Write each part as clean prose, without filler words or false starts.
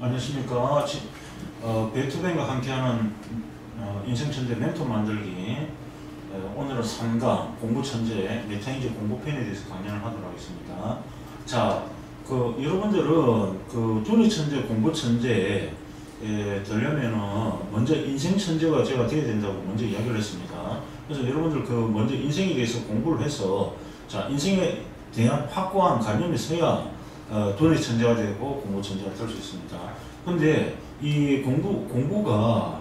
안녕하십니까. 베이투벤과 함께하는 인생천재 멘토 만들기. 오늘은 3강 공부천재 메타인지 공부편에 대해서 강연을 하도록 하겠습니다. 자, 여러분들은 두뇌천재 공부천재에 되려면은 먼저 인생천재가 제가 돼야 된다고 먼저 이야기를 했습니다. 그래서 여러분들 먼저 인생에 대해서 공부를 해서 자, 인생에 대한 확고한 관념이 있어야 두뇌천재가 되고 공부천재가 될 수 있습니다. 근데 이 공부가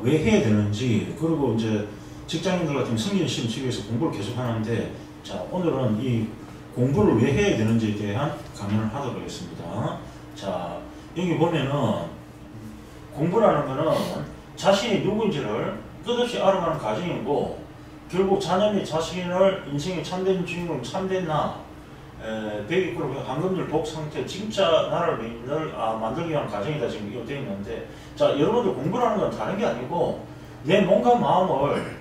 왜 해야 되는지, 그리고 이제 직장인들 같은 승진시험 치기 위해서 공부를 계속 하는데, 자, 오늘은 이 공부를 왜 해야 되는지에 대한 강연을 하도록 하겠습니다. 자, 여기 보면은 공부라는 거는 자신이 누구인지를 끝없이 알아가는 과정이고, 결국 자녀 자신을 인생의 참된 주인공, 참된 나, 백이끌고 황금줄 복 상태, 진짜 나를 만들기 위한 과정이다. 지금 이거 되어 있는데, 자, 여러분들 공부라는 건 다른 게 아니고 내 몸과 마음을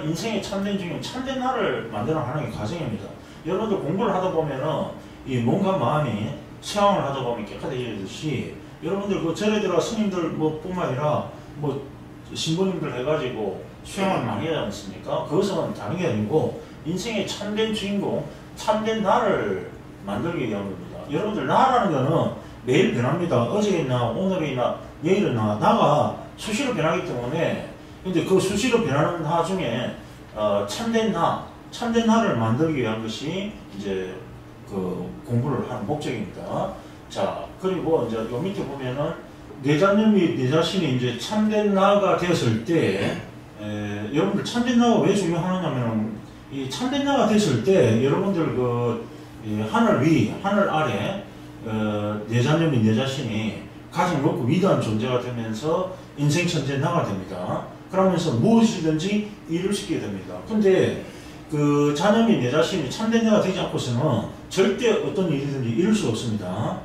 인생의 참된 주인공, 참된 나를 만드는 하나의 과정입니다. 여러분들 공부를 하다 보면은 이 몸과 마음이 수양을 하다 보면 깨끗해지듯이, 여러분들 절에 들어 스님들 뿐만 아니라 신부님들 해가지고 수양을 많이 하지 않습니까? 그것은 다른 게 아니고 인생의 참된 주인공, 참된 나를 만들기 위한 겁니다. 여러분들 나라는 거는 매일 변합니다. 어제나 오늘이나 내일이나 나가 수시로 변하기 때문에, 근데 그 수시로 변하는 나 중에 참된 나를 만들기 위한 것이 이제 공부를 하는 목적입니다. 자, 그리고 이제 요 밑에 보면은 내 자녀 및 내 자신이 이제 참된 나가 되었을 때, 여러분들 참된 나가 왜 중요하냐면은, 이 참된 나가 됐을 때 여러분들 하늘 위, 하늘 아래 내 자녀 및 내 자신이 가장 높고 위대한 존재가 되면서 인생 천재 나가 됩니다. 그러면서 무엇이든지 이룰 수 있게 됩니다. 근데 자녀 및 내 자신이 참된 나가 되지 않고서는 절대 어떤 일이든지 이룰 수 없습니다.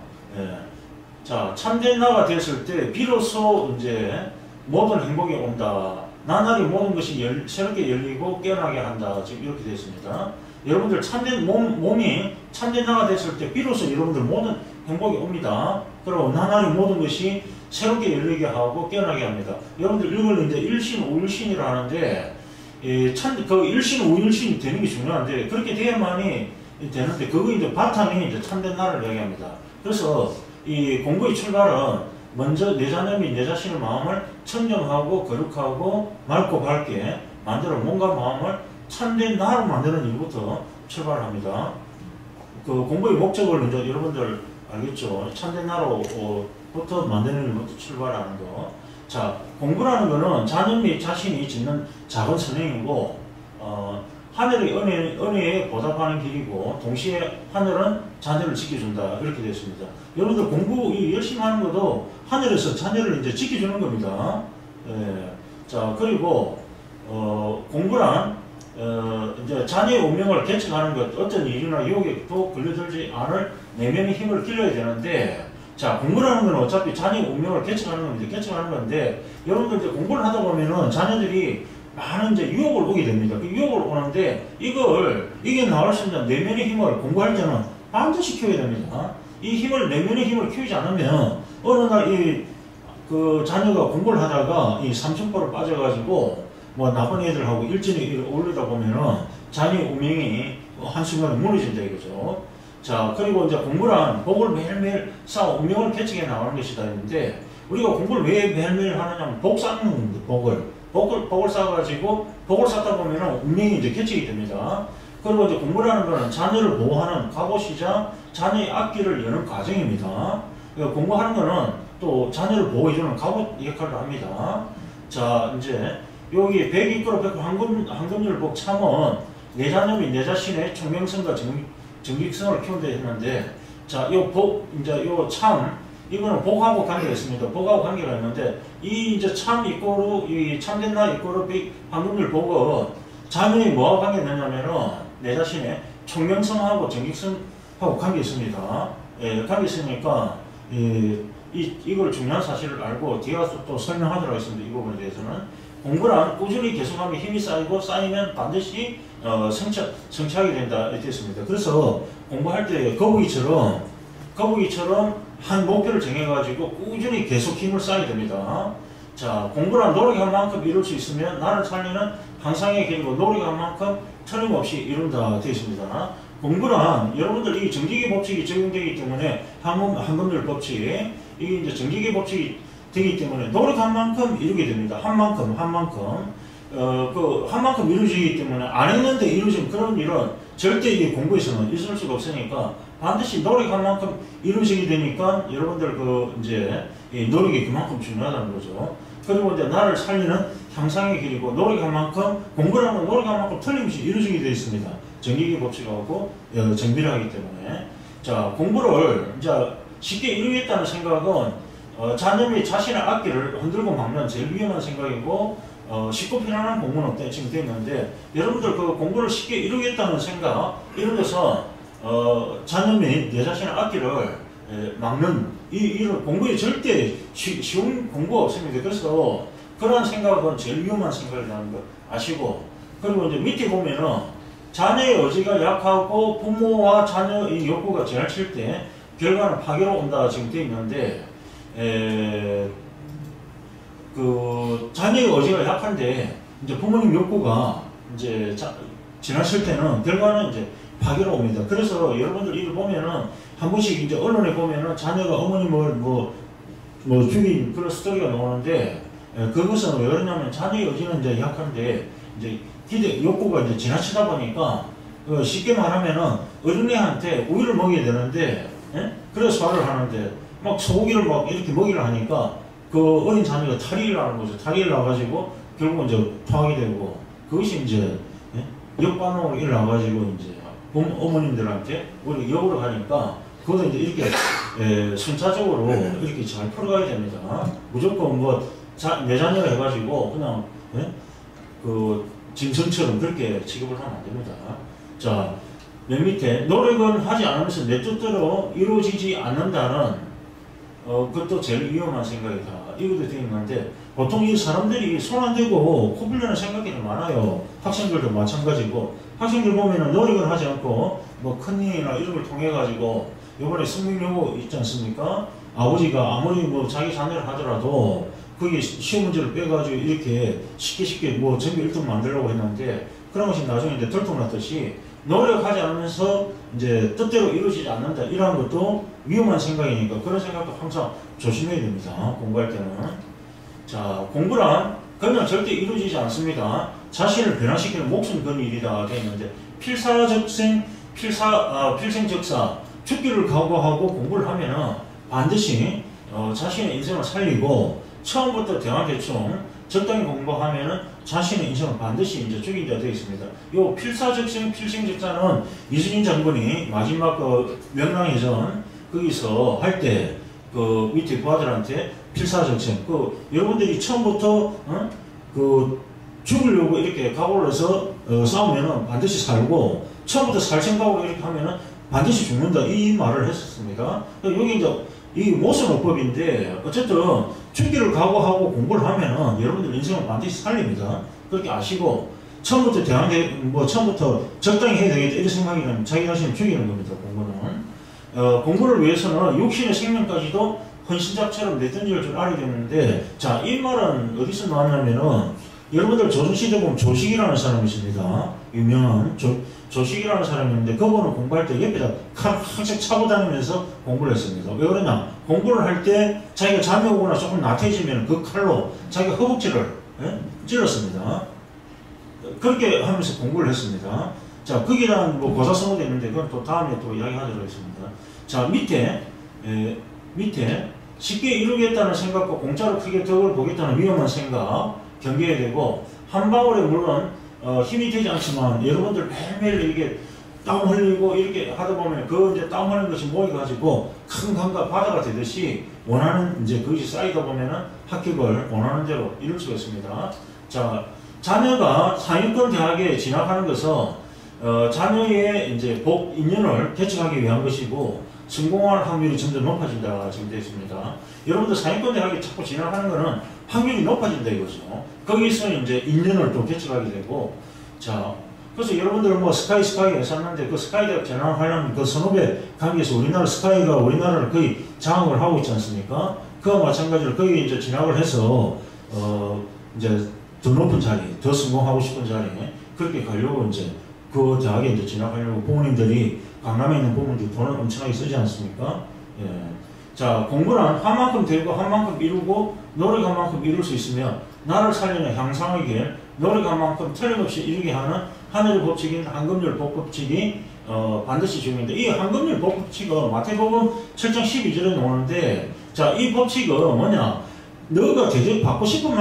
자, 참된 나가 됐을 때 비로소 이제 모든 행복이 온다. 나날이 모든 것이 새롭게 열리고 깨어나게 한다. 지금 이렇게 되어 있습니다. 여러분들 참된 몸이 참된 나가 됐을 때 비로소 여러분들 모든 행복이 옵니다. 그리고 나날이 모든 것이 새롭게 열리게 하고 깨어나게 합니다. 여러분들 이걸 이제 일신 오일신이라 하는데, 일신 오일신이 되는 게 중요한데, 그렇게 돼야만이 되는데, 그거 이제 바탕이 이제 참된 나를 이야기합니다. 그래서 이 공부의 출발은 먼저 내 자녀 및 내 자신의 마음을 청정하고 거룩하고 맑고 밝게 만들어 몸과 마음을 참된 나로 만드는 일부터 출발합니다. 공부의 목적을 이제 여러분들 알겠죠? 참된 나로부터 만드는 일부터 출발하는 거. 자, 공부라는 거는 자녀 및 자신이 짓는 작은 선행이고, 하늘의 은혜에 보답하는 길이고, 동시에 하늘은 자녀를 지켜준다. 이렇게 되어 있습니다. 여러분들 공부 열심히 하는 것도 하늘에서 자녀를 이제 지켜주는 겁니다. 자, 그리고 공부란 이제 자녀의 운명을 개척하는 것, 어떤 일이나 유혹에도 걸려들지 않을 내면의 힘을 길러야 되는데, 자, 공부라는 건 어차피 자녀의 운명을 개척하는 겁니다. 개척하는 건데, 여러분들 이제 공부를 하다 보면은 자녀들이 많은 이제 유혹을 오게 됩니다. 그 유혹을 오는데, 이게 나올 수 있는 내면의 힘을 공부할 때는 반드시 키워야 됩니다. 이 내면의 힘을 키우지 않으면, 어느 날 자녀가 공부를 하다가 이 삼천포로 빠져가지고, 나쁜 애들하고 일진이 어울리다 보면은 자녀의 운명이 한순간에 무너진다 이거죠. 자, 그리고 이제 공부란 복을 매일매일 쌓아 운명을 개척해 나가는 것이다 했는데, 우리가 공부를 왜 매일매일 하느냐면 복 쌓는 복을 쌓아가지고 복을 쌓다 보면은 운명이 이제 개척이 됩니다. 그리고 이제 공부라는 거는 자녀를 보호하는 갑옷이자 자녀의 앞길을 여는 과정입니다. 그러니까 공부하는 거는 또 자녀를 보호해주는 갑옷 역할을 합니다. 자, 이제 여기 백이끌어 백구 황금줄 복 참은 내 자녀 및 내 자신의 청명성과 정직성을 키운다 했는데, 자, 요 참, 이거는 복하고 관계가 있습니다. 복하고 관계가 있는데, 이제 참 이꼬르, 이 참된 나 이꼬르 황금줄 복은 자녀이 뭐하고 관계 있느냐면은 내 자신의 청명성하고 정직성하고 관계 있습니다. 관계 있으니까, 이걸 중요한 사실을 알고 뒤에 가서 또 설명하도록 하겠습니다. 이 부분에 대해서는. 공부란 꾸준히 계속하면 힘이 쌓이면 반드시 성취하게 된다 이렇게 했습니다. 그래서 공부할 때 거북이처럼 한 목표를 정해가지고 꾸준히 계속 힘을 쌓아야 됩니다. 자, 공부란 노력한 만큼 이룰 수 있으면 나를 살리는 항상의 길이고 노력한 만큼 틀림없이 이룬다 되어 있습니다. 공부란 여러분들 이 정기계 법칙이 적용되기 때문에 한번들 법칙, 이게 이제 정기계 법칙이 되기 때문에 노력한 만큼 이루게 됩니다. 한 만큼 한 만큼 이루어지기 때문에 안 했는데 이루어진 그런 일은 절대 이 공부에서는 있을 수가 없으니까 반드시 노력한 만큼 이루어지게 되니까 여러분들 이제 이 노력이 그만큼 중요하다는 거죠. 그리고 이제 나를 살리는 향상의 길이고 노력한 만큼 공부라는 노력한 만큼 틀림없이 이루어지게 되어 있습니다. 정기계 법칙하고 정비례하기 때문에 자 공부를 이제 쉽게 이루겠다는 생각은 자녀이 자신의 앞길을 흔들고 막는 제일 위험한 생각이고 쉽고 편안한 공부는 없다 지금 되어 있는데 여러분들 그 공부를 쉽게 이루겠다는 생각 이런 것은 자녀이 내 자신의 앞길을 막는 이런 공부에 절대 쉬운 공부가 없습니다. 그래서 그러한 생각은 제일 위험한 생각이라는 거 아시고 그리고 이제 밑에 보면은 자녀의 의지가 약하고 부모와 자녀의 욕구가 지나칠 때 결과는 파괴로 온다 지금 되어 있는데 그 자녀의 의지가 약한데 이제 부모님 욕구가 이제 지나칠 때는 결과는 이제 파괴로 옵니다. 그래서 여러분들 이를 보면은 한 번씩 이제 언론에 보면은 자녀가 어머님을 뭐 죽인 그런 스토리가 나오는데 그것은 왜 그러냐면 자녀의 의지는 이제 약한데 이제 기대 욕구가 이제 지나치다 보니까 쉽게 말하면은 어린애한테 우유를 먹여야 되는데 그래서 말을 하는데 막 소고기를 막 이렇게 먹이려 하니까 그 어린 자녀가 탈의를 하는 거죠. 탈의를 나가지고 결국 이제 토하게 되고 그것이 이제 역반응으로 일어나가지고 이제 어머님들한테 우리 역으로 가니까 그것도 이제 이렇게 순차적으로 이렇게 잘 풀어가야 됩니다. 무조건 내 자녀를 해가지고 그냥 그 짐승처럼 그렇게 취급을 하면 안 됩니다. 자, 맨 밑에 노력은 하지 않으면서 내 뜻대로 이루어지지 않는다는 그것도 제일 위험한 생각이다. 이것도 되어 있는데 보통 이 사람들이 손 안 대고 코 풀려는 생각이 많아요. 학생들도 마찬가지고 학생들 보면은 노력을 하지 않고 뭐 큰일이나 이런 걸 통해 가지고 이번에 승객여고 있지 않습니까? 아버지가 아무리 뭐 자기 자녀를 하더라도 그게 시험 문제를 빼가지고 이렇게 쉽게 뭐 전교 1등 만들려고 했는데 그런 것이 나중에 이제 들통났듯이 노력하지 않으면서 이제 뜻대로 이루어지지 않는다 이러한 것도 위험한 생각이니까 그런 생각도 항상 조심해야 됩니다. 공부할 때는. 자, 공부란 그러면 절대 이루어지지 않습니다. 자신을 변화시키는 목숨 거는 일이다 되어 있는데 필생적사 죽기를 각오하고 공부를 하면은 반드시 자신의 인생을 살리고 처음부터 대왕대충 적당히 공부하면은 자신의 인생을 반드시 이제 죽인다 되어 있습니다. 요 필사적생, 필생적사는 이순신 장군이 마지막 명랑해전 거기서 할 때 그 밑에 부하들한테 필사적생, 여러분들이 처음부터 죽으려고 이렇게 각오를 해서 싸우면은 반드시 살고 처음부터 살 생각으로 이렇게 하면은 반드시 죽는다 이 말을 했었습니다. 여기 이제 이 모순어법인데 어쨌든 죽기를 각오하고 공부를 하면은 여러분들 인생을 반드시 살립니다. 그렇게 아시고 처음부터 처음부터 적당히 해야 되겠다 이런 생각이라면 자기 자신을 죽이는 겁니다. 공부는 공부를 위해서는 육신의 생명까지도 헌신자처럼 내던질 줄 알아야 되는데 자, 이 말은 어디서 나왔냐면은 여러분들 조선시대 보면 조식이라는 사람이 있습니다. 유명한 조식이라는 사람이 있는데 그분은 공부할 때 옆에다 칼 항상 차고 다니면서 공부를 했습니다. 왜 그러냐? 공부를 할 때 자기가 잠이 오거나 조금 나태해지면 그 칼로 자기가 허벅지를 찔렀습니다. 그렇게 하면서 공부를 했습니다. 자, 거기에 대한 뭐 고사성어도 있는데 그건 또 다음에 또 이야기하도록 하겠습니다. 자, 밑에 쉽게 이루겠다는 생각과 공짜로 크게 덕을 보겠다는 위험한 생각 경계해야 되고 한 방울에 물론 힘이 되지 않지만 여러분들 매일매일 이게 땀 흘리고 이렇게 하다 보면 그 이제 땀 흘리는 것이 모여가지고 큰 강과 바다가 되듯이 원하는 이제 그것이 쌓이다 보면은 합격을 원하는 대로 이룰 수가 있습니다. 자, 자녀가 상위권 대학에 진학하는 것은 자녀의 이제 복 인연을 개척하기 위한 것이고 성공할 확률이 점점 높아진다 지금 되어 있습니다. 여러분들 상위권 대학에 자꾸 진학하는 것은 확률이 높아진다 이거죠. 거기서 이제 인연을 또 개척하게 되고 자 그래서 여러분들 뭐 스카이 했었는데 그 스카이대학 전환하려면 그 선후배 관계에서 우리나라 스카이가 우리나라를 거의 장악을 하고 있지 않습니까? 그와 마찬가지로 거기 이제 진학을 해서 이제 더 높은 자리, 더 성공하고 싶은 자리에 그렇게 가려고 이제 그 대학에 이제 진학하려고 부모님들이 강남에 있는 부모님들이 돈을 엄청나게 쓰지 않습니까? 예. 자, 공부는 한 만큼 되고 한 만큼 이루고 노력한 만큼 이룰 수 있으면 나를 살리는 향상의 길, 노력한 만큼 틀림없이 이루게 하는 하늘의 법칙인 황금률 법칙이 반드시 중요한데 이 황금률 법칙은 마태복음 7장 12절에 나오는데 자, 이 법칙은 뭐냐? 너가 대접받고 싶은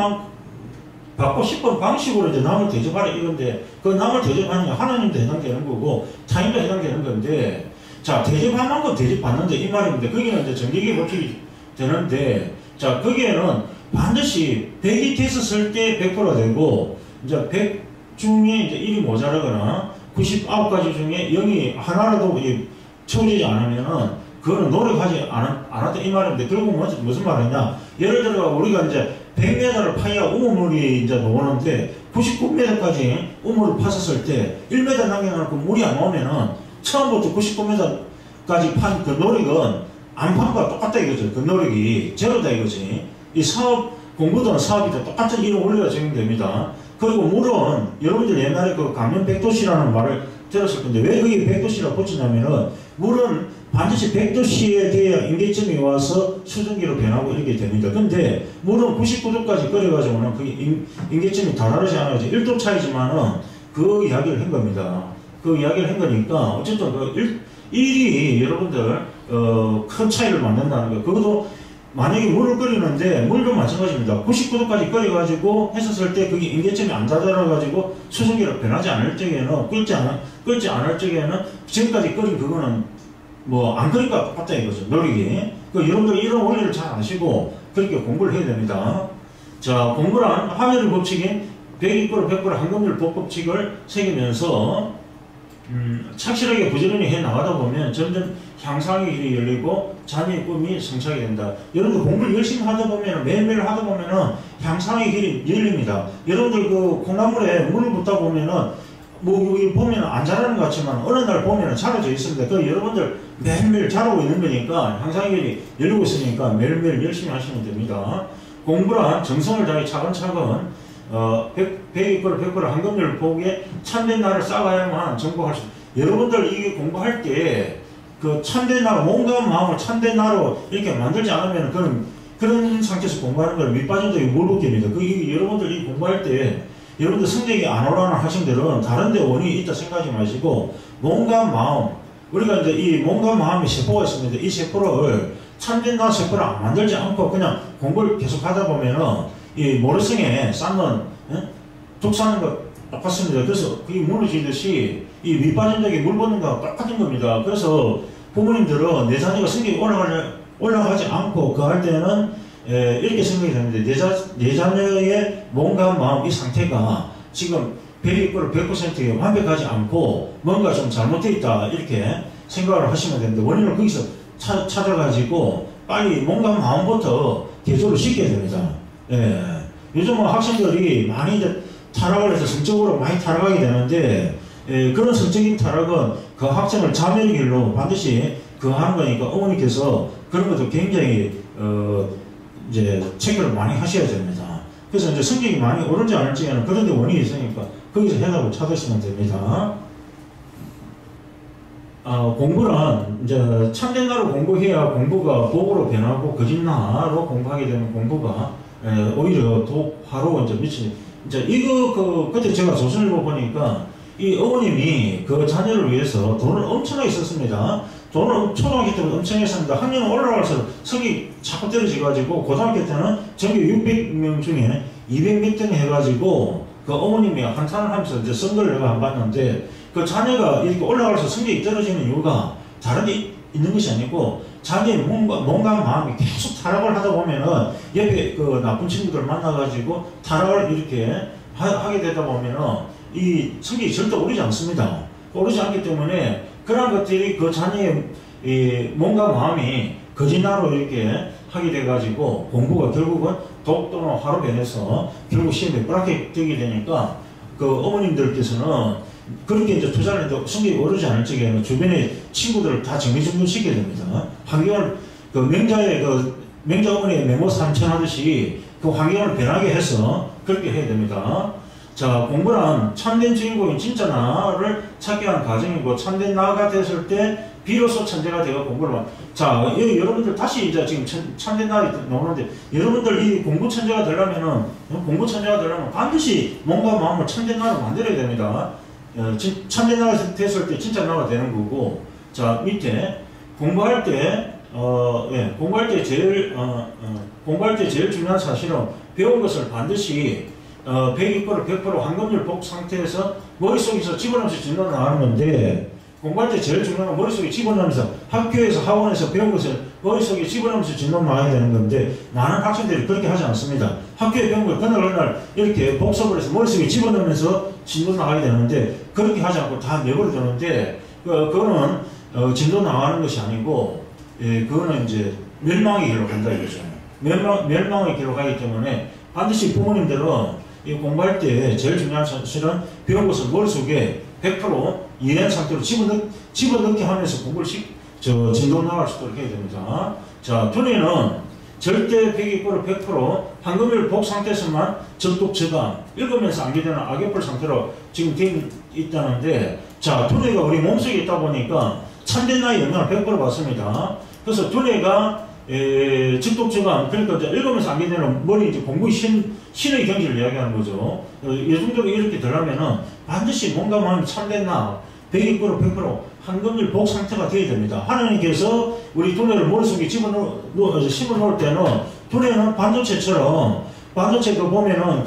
방식으로 이제 남을 대접하라 이건데 그 남을 대접하는 게 하나님도 해당되는 거고 타인도 해당되는 건데 자, 대접한 만큼 대접받는데 이 말입니다. 거기는 이제 정기계 법칙이 되는데 자, 거기에는 반드시 100이 됐었을 때 100%가 되고 이제 100 중에 이제 1이 모자라거나 99가지 중에 0이 하나라도 채워지지 않으면은 그거는 노력하지 않았다 이 말인데 결국 무슨 말이냐? 예를 들어 우리가 이제 100m를 파야 우물이 이제 나오는데 99m까지 우물을 팠었을 때 1m 남겨놓고 물이 안 나오면은 처음부터 99m까지 판 그 노력은 안 판 거와 똑같다 이거죠. 그 노력이 제로다 이거지. 이 사업 공부든 사업이 다 똑같은 이런 원리가 적용됩니다. 그리고 물은 여러분들 옛날에 그 강연 100도씨라는 말을 들었을 건데 왜 그게 100도씨라고 붙이냐면은 물은 반드시 100도씨에 대해 임계점이 와서 수증기로 변하고 이렇게 됩니다. 근데 물은 99도까지 끓여가지고는 그게 임계점이 다르지 않아요. 1도 차이지만은 그 이야기를 한 겁니다. 그 이야기를 한 거니까 어쨌든 그 1이 여러분들 큰 차이를 만든다는 거예요. 그것도 만약에 물을 끓이는데 물도 마찬가지입니다. 99도까지 끓여가지고 했었을 때 그게 임계점이 안 닿아가지고 수증기로 변하지 않을 적에는 끓지 않을 적에는 지금까지 끓인 그거는 뭐 안 끓이니까 똑같다 이거죠. 노력이. 여러분들 이런 원리를 잘 아시고 그렇게 공부를 해야 됩니다. 자, 공부란 하늘의 법칙인 100% 100% 황금률 법칙을 새기면서 착실하게 부지런히 해 나가다 보면 점점 향상의 길이 열리고 자녀의 꿈이 성취하게 된다. 여러분들 공부를 열심히 하다 보면 매일매일 하다 보면은 향상의 길이 열립니다. 여러분들 그 콩나물에 물을 붓다 보면은 뭐 여기 보면 안 자라는 것 같지만 어느 날 보면 자라져 있습니다. 그 여러분들 매일매일 자라고 있는 거니까 향상의 길이 열리고 있으니까 매일매일 열심히 하시면 됩니다. 공부란 정성을 다해 차근차근 100% 100% 황금률 보기에 참된 나를 쌓아야만 정복할 수 있어요. 여러분들 이게 공부할 때 그 참된 나로 몸과 마음을 참된 나로 이렇게 만들지 않으면 그런 상태에서 공부하는 걸 밑빠진다 물붓기입니다. 여러분들 이 공부할 때 여러분들 성적이 안 오르는 학생들은 다른 데 원인이 있다 생각하지 마시고 몸과 마음 우리가 이제 이 몸과 마음의 세포가 있습니다. 이 세포를 참된 나 세포를 안 만들지 않고 그냥 공부를 계속 하다 보면은 이 모래성에 쌓는 독 사는 거 똑같습니다. 그래서 그게 무너지듯이 이 밑빠진 적에 물 붓는 거와 똑같은 겁니다. 그래서 부모님들은 내 자녀가 성격이 올라가지 않고 그 할 때는 이렇게 생각이 되는데 내 자녀의 몸과 마음 이 상태가 지금 100%에 완벽하지 않고 뭔가 좀 잘못되어 있다 이렇게 생각을 하시면 되는데 원인을 거기서 찾아가지고 빨리 몸과 마음부터 개조를 시켜야 됩니다. 예. 요즘은 학생들이 많이 이제 타락을 해서 성적으로 많이 타락하게 되는데 그런 성적인 타락은 그 학생을 자멸의 길로 반드시 하는 거니까 어머니께서 그런 것도 굉장히 이제 체크를 많이 하셔야 됩니다. 그래서 이제 성적이 많이 오르지 않을지에는 그런 데 원인이 있으니까 거기서 해답을 찾으시면 됩니다. 공부는 이제 참된 나로 공부해야 공부가 복으로 변하고 거짓나로 공부하게 되면 공부가 오히려 독화로 이제 미치는 이제 이거 그때 제가 조선일보 보니까 이 어머님이 그 자녀를 위해서 돈을 엄청나게 썼습니다. 돈을 초등학교 때부터 엄청 했습니다. 학년 올라가서 성이 자꾸 떨어져가지고 고등학교 때는 전교 600명 중에 200몇 등 해가지고 그 어머님이 한탄을 하면서 이제 선거를 내가 안 봤는데 그 자녀가 이렇게 올라가서 성적이 떨어지는 이유가 다른 게 있는 것이 아니고 자기의 몸과 마음이 계속 타락을 하다 보면은 옆에 그 나쁜 친구들 만나가지고 타락을 이렇게 하게 되다 보면은 이 성격이 절대 오르지 않습니다. 오르지 않기 때문에 그런 것들이 그 자녀의 이 몸과 마음이 거짓나로 이렇게 하게 돼가지고 공부가 결국은 독 또는 화로 변해서 결국 시험에 불합격되게 되니까 그 어머님들께서는 그렇게 이제 투자를 해도 성적이 오르지 않을 적에는 주변에 친구들을 다 정리정돈 시켜야 됩니다. 환경을, 그 명자 어머니의 메모 삼천하듯이 그 환경을 변하게 해서 그렇게 해야 됩니다. 자, 공부란 참된 주인공이 진짜 나를 찾게 한 과정이고, 참된 나가 됐을 때 비로소 천재가 되어 공부를 자, 여러분들 다시 이제 지금 참된 나가 나오는데, 여러분들 이 공부 천재가 되려면 반드시 몸과 마음을 참된 나로 만들어야 됩니다. 참된 나가 됐을 때 진짜 나가 되는 거고, 자, 밑에 공부할 때 제일 중요한 사실은 배운 것을 반드시 100%, 100% 환급률 복 상태에서 머릿속에서 집어넣으면서 진도 나가는 건데, 공부할 때 제일 중요한 건 머릿속에 집어넣으면서 학교에서 학원에서 배운 것을 머릿속에 집어넣으면서 진도 나가야 되는 건데, 많은 학생들이 그렇게 하지 않습니다. 학교에 배운 걸 그날 이렇게 복습을 해서 머릿속에 집어넣으면서 진도 나가야 되는데, 그렇게 하지 않고 다 내버려 두는데, 그거는 진도 나가는 것이 아니고, 그거는 이제 멸망의 길로 간다 이거죠. 멸망의 길로 가기 때문에 반드시 부모님들은 이 공부할 때 제일 중요한 사실은 배운 것을 머릿속에 100% 이해한 상태로 집어넣게 하면서 공부를 진도 나갈 수 있도록 해야 됩니다. 자, 두뇌는 절대 100% 황금률 복 상태에서만 전독 저감, 읽으면서 암기되는 악역불 상태로 지금 되어 있다는데, 자, 두뇌가 우리 몸속에 있다 보니까 참된 나의 영향을 100% 받습니다. 그래서 두뇌가 적독 저감, 그러니까 이제 읽으면서 암기되는 머리 이제 공부 신의 경지를 이야기하는 거죠. 예정적으로 이렇게 되려면은 반드시 몸과 마음이 참된 나 100% 황금률 복 상태가 되어야 됩니다. 하나님께서 우리 두뇌를 머릿속에 심어놓을 때는 두뇌는 반도체처럼, 반도체 보면은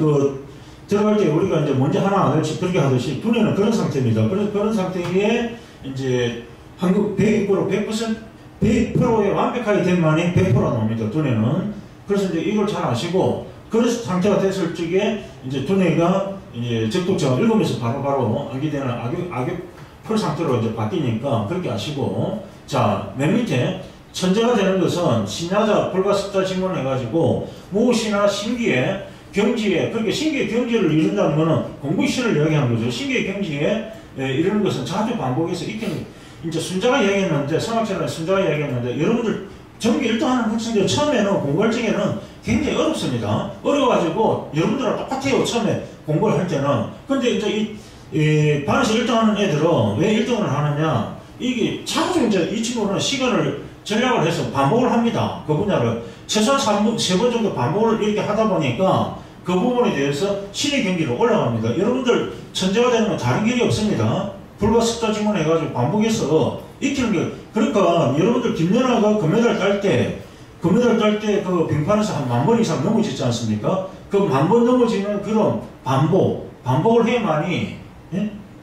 들어갈 때 우리가 이제 먼저 하나 안 할지 그렇게 하듯이 두뇌는 그런 상태입니다. 그래서 그런 상태에 이제 황금 100%의 완벽하게 된 만이 100% 나옵니다. 두뇌는. 그래서 이제 이걸 잘 아시고, 그래서 상태가 됐을 적에 이제 두뇌가 이제 적독자가 읽으면서 바로 암기되는 악역풀 상태로 이제 바뀌니까 그렇게 아시고, 자, 맨 밑에 천재가 되는 것은 신야자 불가습자 질문을 해가지고 무엇이나 신기에 경지에, 그렇게 신기의 경지를 이룬다는 것은 공부의 신을 이야기하는 거죠. 신기의 경지에 이루는 것은 자주 반복해서 익히는, 이제 순자가 이야기했는데, 성악자는 순자가 이야기했는데, 여러분들 전교 1등하는 학생들 처음에는 공부할 적에는 굉장히 어렵습니다. 어려워가지고 여러분들랑 똑같아요. 처음에 공부를 할 때는. 근데 이제 이 반에서 1등하는 애들은 왜 1등을 하느냐, 이게 자주 이제 이 친구는 시간을 전략을 해서 반복을 합니다. 그 분야를 최소한 3번 정도 반복을 이렇게 하다 보니까 그 부분에 대해서 신의 경기로 올라갑니다. 여러분들 천재가 되는 건 다른 길이 없습니다. 불가습자 질문 해가지고 반복해서 익히는 게, 그러니까 여러분들 김연아가 금메달 딸 때 그 빙판에서 한 10,000번 이상 넘어지지 않습니까? 그 10,000번 넘어지는 그런 반복을 해야만이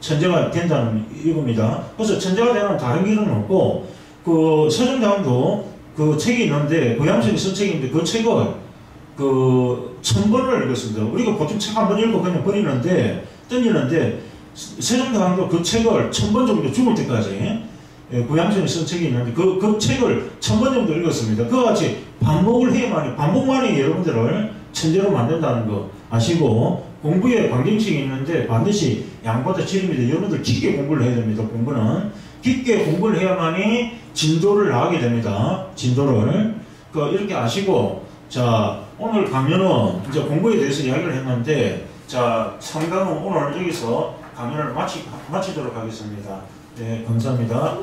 천재가 된다는 이겁니다. 그래서 천재가 되는 다른 길은 없고, 그 세종대왕도 그 책이 있는데, 고양선이 쓴 책인데 그 책을 1000번을 읽었습니다. 우리가 보통 책 한 번 읽고 그냥 던지는데 세종대왕도 그 책을 1000번 정도 죽을 때까지, 고양선이 쓴 책이 있는데 그 책을 1000번 정도 읽었습니다. 그와 같이 반복만이 여러분들을 천재로 만든다는 거 아시고, 공부에 방정식이 있는데 반드시 양보다 질입니다. 여러분들 깊게 공부를 해야 됩니다. 공부는 깊게 공부를 해야만이 진도를 나가게 됩니다. 진도를 이렇게 아시고, 자, 오늘 강연은 이제 공부에 대해서 이야기를 했는데, 자, 상담은 오늘 여기서 강연을 마치도록 하겠습니다. 네, 감사합니다.